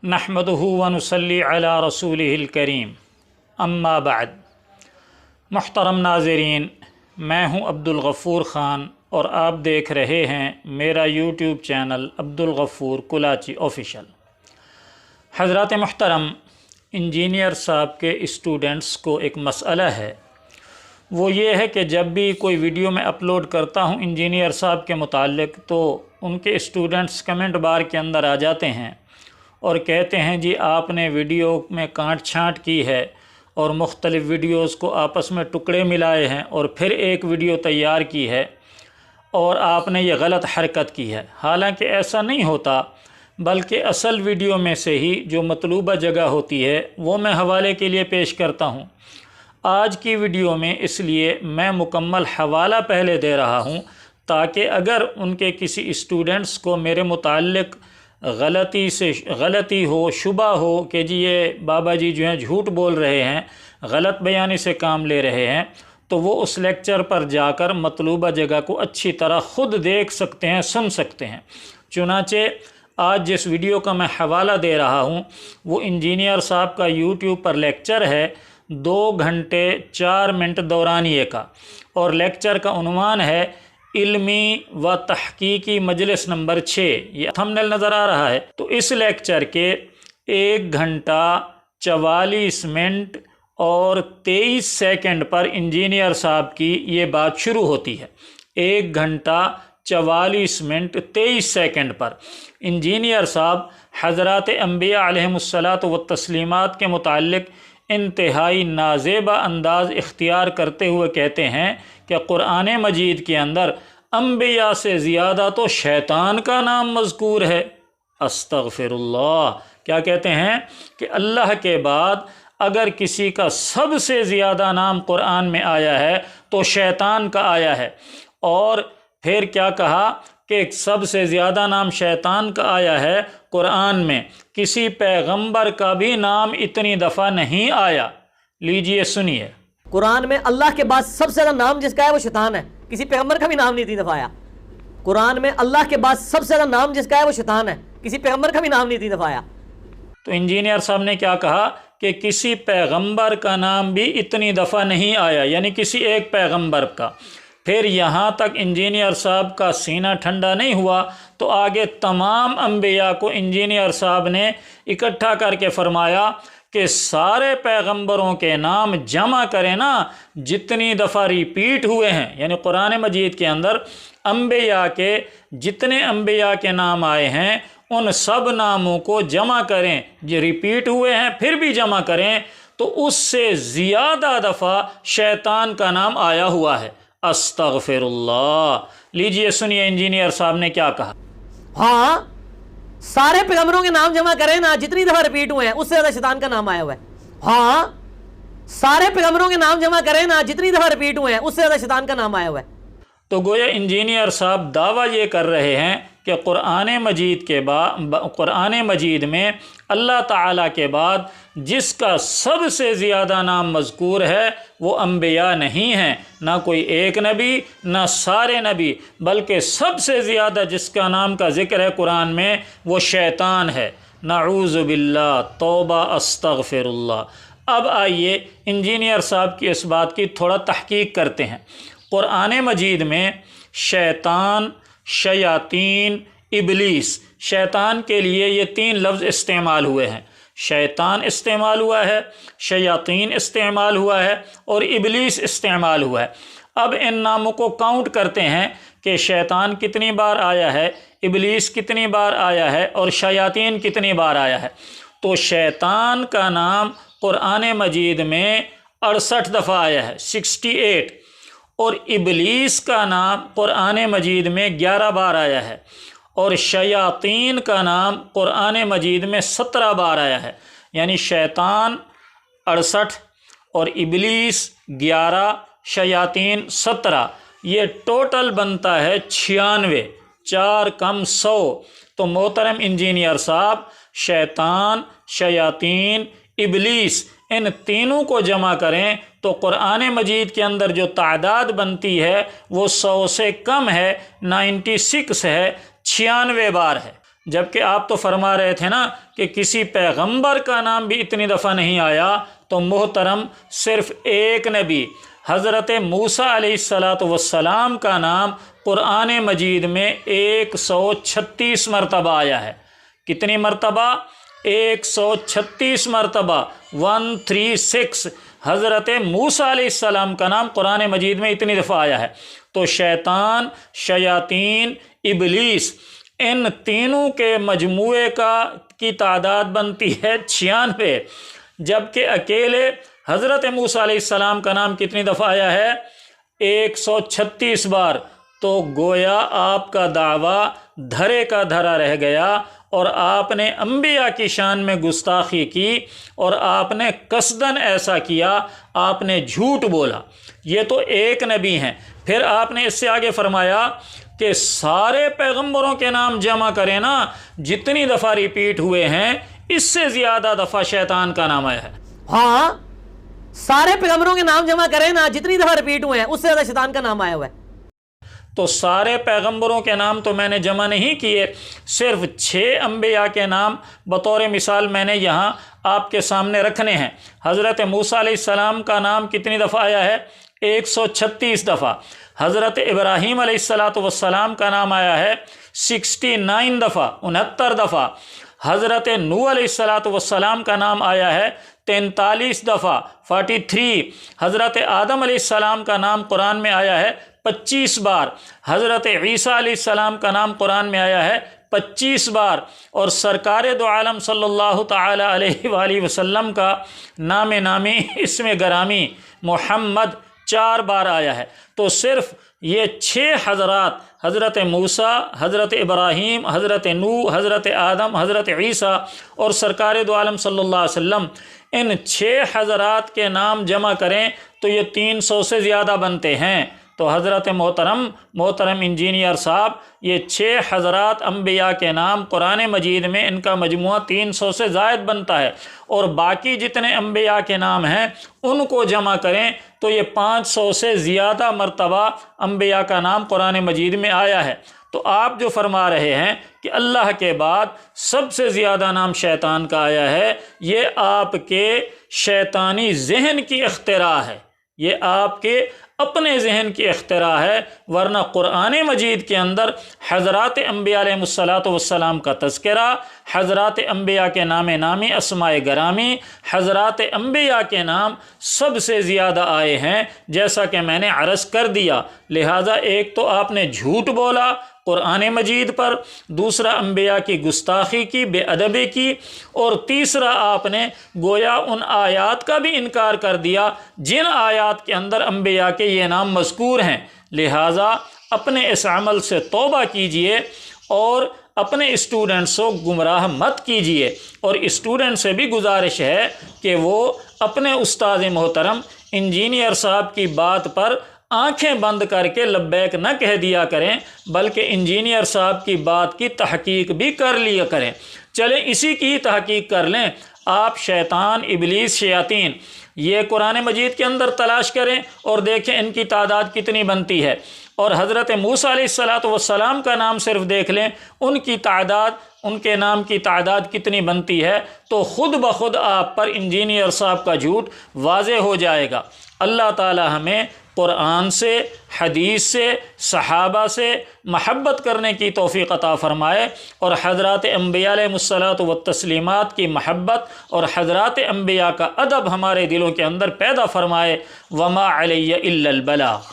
नहमदुहु व नुसल्ली अला रसूलिहिल करीम अम्मा बाद। मुहतरम नाज़रीन, मैं हूँ अब्दुल गफ़ूर ख़ान और आप देख रहे हैं मेरा YouTube channel Abdul Ghafoor Kulachi official. हज़रात मुहतरम, इंजीनियर साहब के स्टूडेंट्स को एक मसला है, वो ये है कि जब भी कोई वीडियो मैं अपलोड करता हूँ इंजीनियर साहब के मुताल्लिक़, तो उनके स्टूडेंट्स कमेंट बार के अंदर आ जाते हैं और कहते हैं जी आपने वीडियो में काट छाँट की है और मुख्तलिफ़ वीडियोज़ को आपस में टुकड़े मिलाए हैं और फिर एक वीडियो तैयार की है और आपने ये गलत हरकत की है। हालांकि ऐसा नहीं होता, बल्कि असल वीडियो में से ही जो मतलूबा जगह होती है वो मैं हवाले के लिए पेश करता हूँ। आज की वीडियो में इसलिए मैं मुकम्मल हवाला पहले दे रहा हूँ ताकि अगर उनके किसी स्टूडेंट्स को मेरे मुताल्लिक़ गलती हो, शुबा हो कि जी ये बाबा जी जो हैं झूठ बोल रहे हैं, गलत बयानी से काम ले रहे हैं, तो वो उस लेक्चर पर जाकर मतलूबा जगह को अच्छी तरह ख़ुद देख सकते हैं, सुन सकते हैं। चुनाचे आज जिस वीडियो का मैं हवाला दे रहा हूँ वो इंजीनियर साहब का यूट्यूब पर लेक्चर है 2 घंटे 4 मिनट दौरानिए का, और लेक्चर का उन्वान है इल्मी व तहकीकी मजलिस नंबर 6। ये थंबनेल नज़र आ रहा है। तो इस लेक्चर के 1 घंटा 44 मिनट और 23 सेकंड पर इंजीनियर साहब की ये बात शुरू होती है। 1 घंटा 44 मिनट 23 सेकंड पर इंजीनियर साहब हज़रात अंबिया अलैहिमुस्सलातु व तस्लीमात के मुताल्लिक़ इंतहाई नाज़ेबा अंदाज़ इख्तियार करते हुए कहते हैं कि कुरान मजीद के अंदर अंबिया से ज़्यादा तो शैतान का नाम मज़कूर है। अस्तग़फिरुल्लाह। क्या कहते हैं कि अल्लाह के बाद अगर किसी का सबसे ज़्यादा नाम कुरान में आया है तो शैतान का आया है, और फिर क्या कहा कि सबसे ज़्यादा नाम शैतान का आया है कुरान में, किसी पैगंबर का भी नाम इतनी दफ़ा नहीं आया। लीजिए सुनिए। कुरान में अल्लाह के बाद सबसे ज़्यादा नाम जिसका है वो शैतान है, किसी पैगंबर का भी नाम नहीं इतनी दफ़ा आया। कुरान में अल्लाह के बाद सबसे ज़्यादा नाम जिसका है वो शैतान है, किसी पैगंबर का भी नाम नहीं इतनी दफ़ा आया। तो इंजीनियर साहब ने क्या कहा कि किसी पैगंबर का नाम भी इतनी दफ़ा नहीं आया, यानी किसी एक पैगंबर का। फिर यहाँ तक इंजीनियर साहब का सीना ठंडा नहीं हुआ तो आगे तमाम अंबिया को इंजीनियर साहब ने इकट्ठा करके फरमाया कि सारे पैगंबरों के नाम जमा करें ना, जितनी दफ़ा रिपीट हुए हैं, यानी कुरान मजीद के अंदर अंबिया के जितने अंबिया के नाम आए हैं उन सब नामों को जमा करें, जो रिपीट हुए हैं फिर भी जमा करें, तो उससे ज़्यादा दफ़ा शैतान का नाम आया हुआ है। अस्तग़फिरुल्लाह। लीजिए सुनिए इंजीनियर साहब ने क्या कहा। हाँ, सारे पैगंबरों के नाम जमा करें ना, जितनी दफ़ा रिपीट हुए हैं उससे ज़्यादा शैतान का नाम आया हुआ है। हाँ, सारे पैगंबरों के नाम जमा करें ना, जितनी दफ़ा रिपीट हुए हैं उससे ज़्यादा शैतान का नाम आया हुआ है। तो गोया इंजीनियर साहब दावा ये कर रहे हैं कि कुरान मजीद में अल्लाह ताला के बाद जिसका सबसे ज़्यादा नाम मज़कूर है वो अंबिया नहीं हैं, ना कोई एक नबी ना सारे नबी, बल्कि सबसे ज़्यादा जिसका नाम का ज़िक्र है कुरान में वो शैतान है। नऊज़ु बिल्लाह, तौबा, अस्तग़फिरुल्लाह। अब आइए इंजीनियर साहब की इस बात की थोड़ा तहकीक करते हैं। कुरान मजीद में शैतान, शयातीन, इबलीस, शैतान के लिए ये 3 लफ्ज़ इस्तेमाल हुए हैं। शैतान इस्तेमाल हुआ है, शयातीन इस्तेमाल हुआ है और इबलीस इस्तेमाल हुआ है। अब इन नामों को काउंट करते हैं कि शैतान कितनी बार आया है, इबलीस कितनी बार आया है और शयातीन कितनी बार आया है। तो शैतान का नाम कुरान मजीद में 68 दफ़ा आया है, 68, और इबलीस का नाम कुरान मजीद में 11 बार आया है, और शयातीन का नाम कुरान मजीद में 17 बार आया है। यानी शैतान 68 और इबलीस 11, शयातीन 17, ये टोटल बनता है 96, 4 कम 100। तो मोहतरम इंजीनियर साहब, शैतान, शयातीन, इबलीस, इन तीनों को जमा करें तो कुरान मजीद के अंदर जो तादाद बनती है वो 100 से कम है, 96 है, 96 बार है। جبکہ آپ تو فرما رہے تھے نا کہ کسی پیغمبر کا نام بھی اتنی دفعہ نہیں آیا، تو محترم صرف ایک نبی حضرت موسیٰ علیہ السلام کا نام قرآن مجید میں 136 مرتبہ آیا ہے۔ کتنی مرتبہ؟ 136 مرتبہ، 136 حضرت موسیٰ علیہ السلام کا نام قرآن مجید میں اتنی دفعہ آیا ہے۔ تو شیطان، شیاطین، ابلیس، ان تینوں کے مجموعے کی تعداد بنتی ہے 96، جبکہ اکیلے حضرت موسیٰ علیہ السلام کا نام کتنی دفعہ آیا ہے؟ 136 بار۔ تو گویا آپ کا دعویٰ دھرے کا دھرا رہ گیا، اور آپ نے انبیاء کی شان میں گستاخی کی، اور آپ نے قصداً ایسا کیا، آپ نے جھوٹ بولا۔ یہ تو ایک نبی ہیں۔ پھر آپ نے اس سے آگے فرمایا کہ سارے پیغمبروں کے نام جمع کریں نا، جتنی دفعہ ریپیٹ ہوئے ہیں اس سے زیادہ دفعہ شیطان کا نام آیا ہے۔ ہاں، سارے پیغمبروں کے نام جمع کریں نا، جتنی دفعہ ریپیٹ ہوئے ہیں اس سے زیادہ شیطان کا نام آیا ہوا ہے۔ تو سارے پیغمبروں کے نام تو میں نے جمع نہیں کیے، صرف 6 انبیاء کے نام بطور مثال میں نے یہاں آپ کے سامنے رکھنے ہیں۔ حضرت موسیٰ علیہ السلام کا نام کتنی دفعہ آیا ہے؟ 136 دفعہ۔ حضرت ابراہیم علیہ السلام کا نام آیا ہے 69 دفعہ، 69 دفعہ۔ حضرت نوح علیہ السلام کا نام آیا ہے 43 دفعہ، 43۔ حضرت آدم علیہ السلام کا نام قرآن میں آیا ہے 25 بار۔ حضرت عیسیٰ علیہ السلام کا نام قرآن میں آیا ہے 25 بار، اور سرکار دو عالم صلی اللہ تعالی علیہ وآلہ وسلم کا نام نامی اسم گرامی محمد 4 بار آیا ہے۔ تو صرف یہ 6 حضرات، حضرت موسیٰ، حضرت ابراہیم، حضرت نوح، حضرت آدم، حضرت عیسیٰ اور سرکار دو عالم صلی اللہ علیہ وسلم، ان 6 حضرات کے نام جمع کریں تو یہ 300 سے زیادہ بنتے ہیں۔ تو حضرت محترم انجینئر صاحب، یہ 6 حضرات انبیاء کے نام قرآن مجید میں ان کا مجموعہ 300 سے زائد بنتا ہے، اور باقی جتنے انبیاء کے نام ہیں ان کو جمع کریں تو یہ 500 سے زیادہ مرتبہ انبیاء کا نام قرآن مجید میں آیا ہے۔ تو آپ جو فرما رہے ہیں کہ اللہ کے بعد سب سے زیادہ نام شیطان کا آیا ہے، یہ آپ کے شیطانی ذہن کی اختراع ہے، یہ آپ کے اپنے ذہن کی اختراع ہے، ورنہ قرآن مجید کے اندر حضرات انبیاء علیہ السلام کا تذکرہ، حضرات انبیاء کے نام نامی، اسماء گرامی، حضرات انبیاء کے نام سب سے زیادہ آئے ہیں، جیسا کہ میں نے عرض کر دیا۔ لہٰذا ایک تو آپ نے جھوٹ بولا قرآن مجید پر، دوسرا انبیاء کی گستاخی کی، بے ادبی کی، اور تیسرا آپ نے گویا ان آیات کا بھی انکار کر دیا جن آیات کے اندر انبیاء کے یہ نام مذکور ہیں۔ لہٰذا اپنے اس عمل سے توبہ کیجئے اور اپنے اسٹوڈنٹس کو گمراہ مت کیجئے، اور اسٹوڈنٹ سے بھی گزارش ہے کہ وہ اپنے استاد محترم انجینئر صاحب کی بات پر آنکھیں بند کر کے لبیک نہ کہہ دیا کریں، بلکہ انجینئر صاحب کی بات کی تحقیق بھی کر لیا کریں۔ چلیں اسی کی تحقیق کر لیں۔ آپ شیطان، ابلیس، شیاطین یہ قرآن مجید کے اندر تلاش کریں اور دیکھیں ان کی تعداد کتنی بنتی ہے، اور حضرت موسیٰ علیہ السلام کا نام صرف دیکھ لیں، ان کی تعداد، ان کے نام کی تعداد کتنی بنتی ہے، تو خود بخود آپ پر انجینئر صاحب کا جھوٹ واضح ہو جائے گا۔ اللہ تعالی ہمیں قرآن سے، حدیث سے، صحابہ سے محبت کرنے کی توفیق عطا فرمائے، اور حضرات انبیاء علیہ الصلاۃ والتسلیمات کی محبت اور حضرات انبیاء کا ادب ہمارے دلوں کے اندر پیدا فرمائے۔ وما علی الا البلاغ۔